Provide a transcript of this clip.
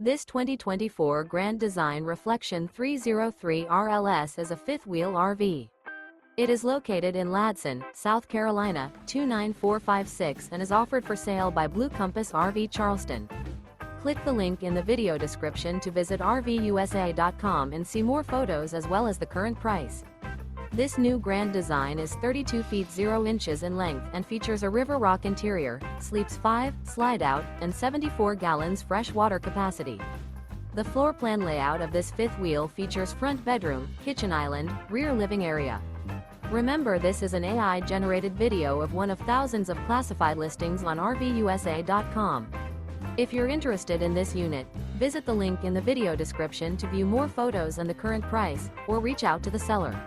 This 2024 Grand Design Reflection 303 RLS is a fifth-wheel RV. It is located in Ladson, South Carolina, 29456 and is offered for sale by Blue Compass RV Charleston. Click the link in the video description to visit RVUSA.com and see more photos as well as the current price. This new Grand Design is 32 feet 0 inches in length and features a river rock interior, sleeps 5, slide-out, and 74 gallons fresh water capacity. The floor plan layout of this fifth wheel features front bedroom, kitchen island, rear living area. Remember, this is an AI-generated video of one of thousands of classified listings on RVUSA.com. If you're interested in this unit, visit the link in the video description to view more photos and the current price, or reach out to the seller.